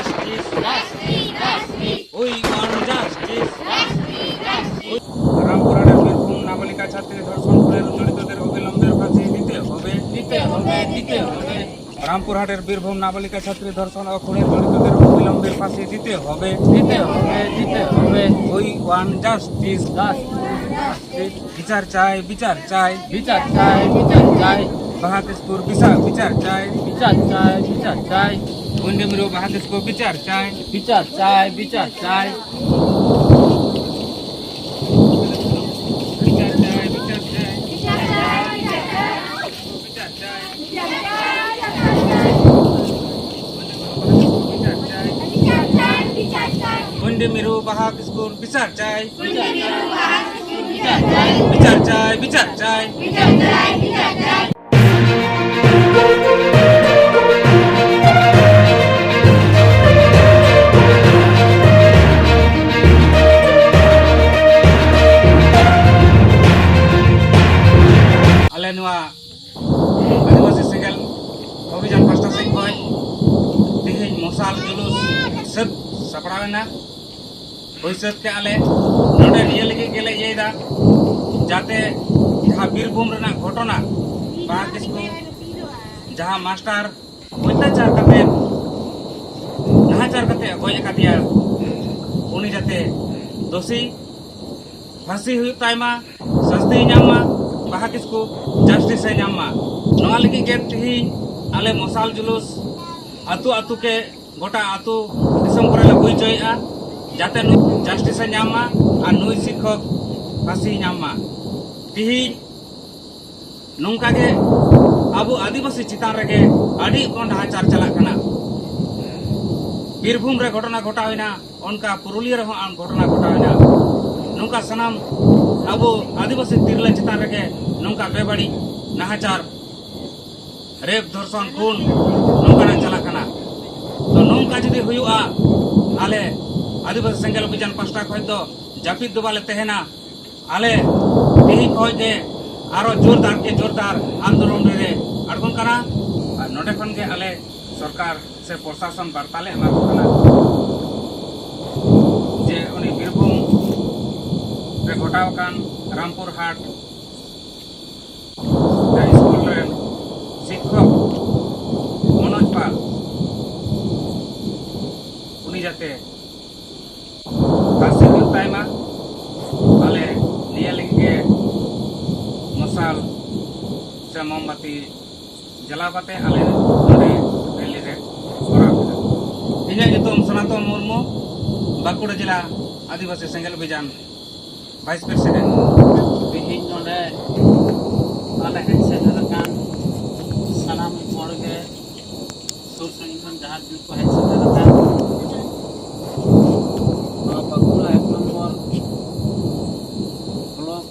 justice. We want justice. রামপুরহাটের Birbhum নাবালিকা ছাত্রী ধর্ষণ খুনের জড়িতদের অবিলম্বে ফাঁসি দিতে হবে। রামপুরহাটের বীরভূম নাবালিকা ছাত্রী ধর্ষণ ও খুনের জড়িতদের অবিলম্বে ফাঁসি দিতে হবে। We want justice. বিচার চাই। বাহাতিসপুর বিচার চাই। বন্ডেমিরু বাহাতিসপুর বিচার চাই। বন্ডেমিরু বাহাতিসপুর বিচার চাই। বিচার চাই। আলে নোয়া আদিবাসী সেঙ্গেল অভিযান 5টা সেট হয় তিহিন মশাল জুলুস সব সাপড়াवेना ওইসব के आले नोडे निये लगे गेले येदा जाते जहाँ बीरभूम रेना घटना बाहा किसको जहाँ मास्टर अत्याचार करते नाहाचार करते गज कादिया उनी जाते दोषी फांसी हुई तायमा शास्ति नामा बाहा किसको जस्टिस नामा नोआ लगी के तिही आले मसाल जुलूस आतु आतु के गोटा आतु दिसम करे ला हुई जयआ जाते जस्टिस नामा और नुई शिक्षक फांसी नामा तिही नौका के अब आदिवासी चितान रेगे आड़ी कोन ढांचार चला कना बीरभूम रे घटना घटावेना उनका पुरुलिया रे घटना घटावेना नौका सनाम अब आदिवासी तिरला चितान रेगे नौका बेबाड़ी नाहाचार रेप धर्षण खून नौका चला कना तो नौका जुदी हुआ आले आदिवासी सेंगेल अभियान 5टा खय दो जापिद दो बाले तहना आले तिही खय के आरो जोरदार आंदोलन रे अड़गन कना और नोडे खन के आले सरकार से प्रशासन वार्ताले एमा कना जे उनी बीरभूम रे घटाव कान रामपुर हाट स्कूल रे शिक्षक मनोज पाल उनी जाते फांसी हुई तायमा आले निये लगे मसाल से मोमबत्ती जला पाते आले नोडे रैली रे कराव इन्हें नितुम सनातन मुर्मू बांकुड़ा जिला आदिवासी सेंगेल अभियान वाइस प्रेसिडेंट तिहिन नोडे आले हेड सेटर कान सनाम मोड़गे सुर संगठन जहाज को हेड सेटर कान बांकुड़ा 1 नंबर ब्लॉक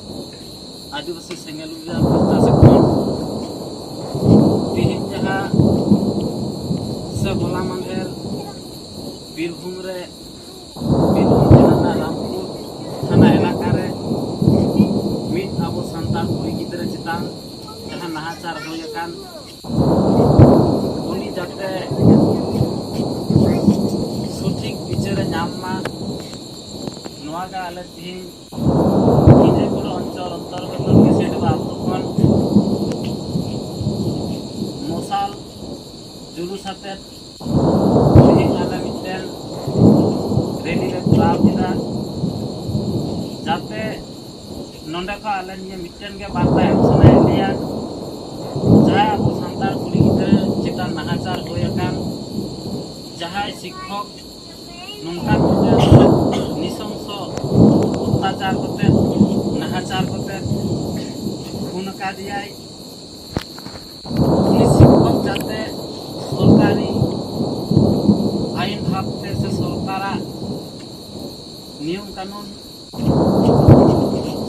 आदिवासी सेंगेल अभियान 5टा सेक्टर तिहिन जहाँ से बोला मंदिर बीरभूम जिला रामपुर थाना इलाका रे मिट आबो संतान कुड़ी गिद्रे चितान जहाँ नाहाचार हुई कान उनी जाते सठिक विचारे नामा नोआ का आले तिहिन इजेपुर अंचल अंतर्गत केसेडवा आतु खन मसाल जुलूस आते तिहिन आले मिटेन रैली रे कराव किदा जाते नोंडे को आले निये मिटेन के बार्ता एम सनाय लिया जहाँ अब संतान कुड़ी गिद्रे चितान नाहाचार हुई कान जहाँ शिक्षक नौका निशंस अत्याचार करते नाहाचार करते खून का दिया शिक्षक जाते सरकारी आईन भावते से सरकार नियम कानून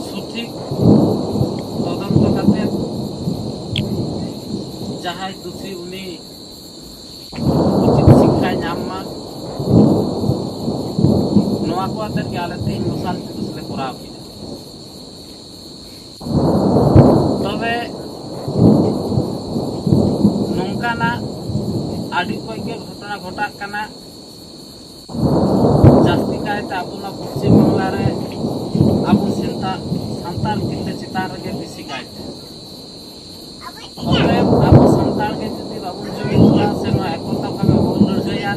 सठिक तदंत करते जहाँ दोषी उनी उचित शिक्षा नामा नोआ को आते के आले तीन मसाल जुलूस ले कराव किदा तबे नौकाना आदि कोई के घटना घटा कना कायते अब पश्चिम बांगला रे अब सानतार तिरले चितान रगे बेसी कायते अतएव अब सानतार के जुदी बाबुन जुमिदा से नो एकता भावे बोल लड़ाया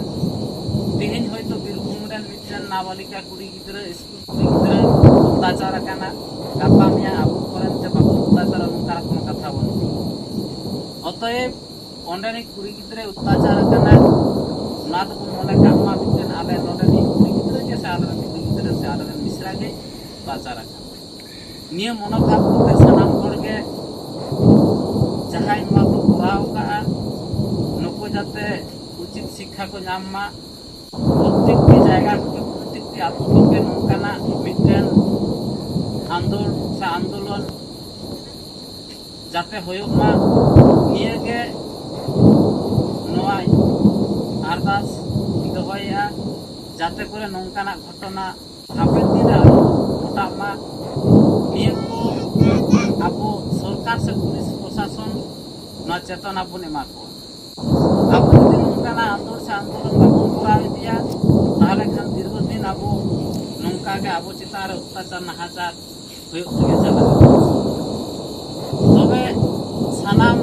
तेहेन होयतो बीरभूम रेन मिटन नाबालिका कुड़ी गिद्रा स्कूल कुड़ी गिद्रा अत्याचार काना गापा मिया अब करेन ते बाबु अत्याचार नोंका कोनो कथा बन अतएव ओंडेनी कुड़ी गिद्रा अत्याचार काना ना तो मने कामा मिटन आले नोडेनी कुड़ी गिद्रा के साल रे कुड़ी गिद्रा से आले मिश्रा के अत्याचार निये मनोभाव को सनाम हरगे जहां नुआ को कोराव का नुको जाते उचित शिक्षा को नाममा प्रत्येकटी जायगा के प्रत्येकटी आत्म के नोंकाना मिटन आंदोलन जाते होयोमा निये के नुआ आरदास दोहया जाते करे नोंकाना घटना हापेन दिन आरो घटामा निये को आबो सरकार से पुलिस प्रशासन ना चेतना बन एमा को आबो यदि नोंकाना आंदोलन बाबन करा दिया ताहले खान दीर्घदिन आबो नोंका के आबो चितार अत्याचार नाहाचार हुयुग तगे चला तबे सानाम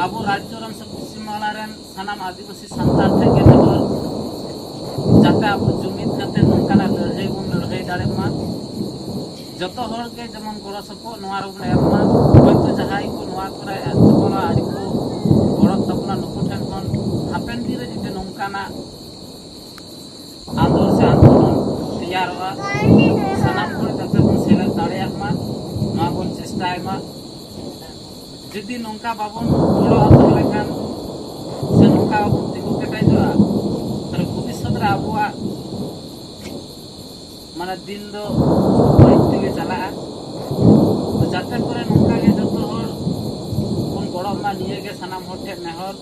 आबो राज्य रन से पश्चिम बांगला रेन सानाम आदिवासी संतान थेके नेहर जाते आबो जुमिद काते नोंकाना लड़ाई बन लड़ाई दाड़े मा जतो हर के जेमन गड़ सपो नोआ रो बन एमा होयतो जहाई को नोआ करे तबना आदि को गड़ तबना नुको ठेन खन हापेन दिन रे जते नोंकाना आंदोलन तैयारवा सानाम हर जाते बन सेला दाड़ेया मा नोआ बन चेष्टाय मा जदि नोंका बाबन गड़ ताहले खान से नोंका बाबन तिगु केटाय जोआ तर भविष्यत रे आबुआ माने दिन दो तगे चला तो जाते करे नोंका के जतो हर कोन गड़ मा निये के सनाम होठे नेहर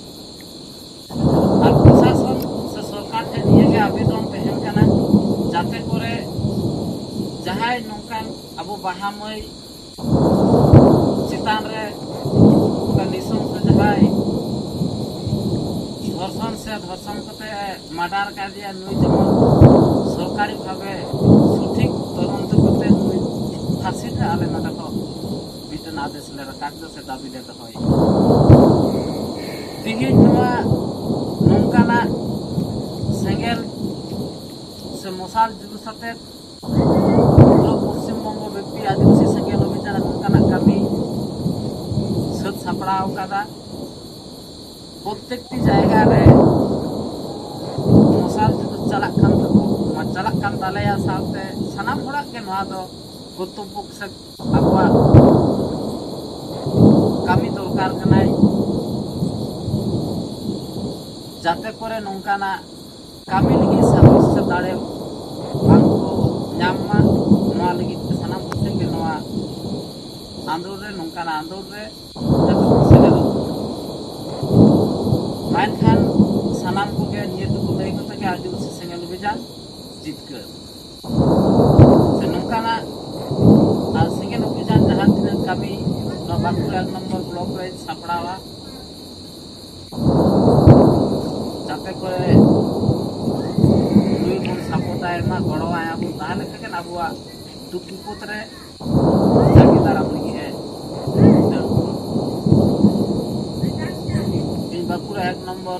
और प्रशासन से सरकार ठे निये के आवेदन तहन काना जाते करे जहाय नोंकान अबो बाहामय चितान रे का निसंस जहाय धर्षण कते मार्डर कर दिया नुई जेमन सरकारी भावे सठिक तदंत करते नुई फांसी रे आले ना देखो मिटन आदेश ले कागज से दाबी ले दहय तिहिन नोआ नोंकाना सेंगेल से मसाल जुलुसाते पूरा पश्चिम बंग व्यक्ति आदिवासी सेंगेल अभियान नोंकाना कामी सद सापड़ाव कादा प्रत्येकटी जायगा रे मसाल जुलुस चलाक कान तालेया साथे सनाम होड़ा के नोआ दो कर्तव्य से आबुआ कामी दरकार कनाय जाते करे नोंकाना कामी लगी साहस से दाड़े बांको ᱧᱟᱢमा नोआ लगी सनाम होते के नोआ आंदोलन रे नोंकाना आंदोलन रे जाते सेलेदो मानखान सनाम को के निये तो लई कते के आदिवासी सेंगेल अभियान जितकर से नोंकाना आ सेंगेल अभियान जहां दिन कमी नो बांकुड़ 1 नंबर ब्लॉक रे सापड़ावा जाते करे नुई बन सापोटाय मा गड़वाय आबो ताहले के आबुआ दुख विपद रे जाके दाराम लगी है इन बांकुड़ 1 नंबर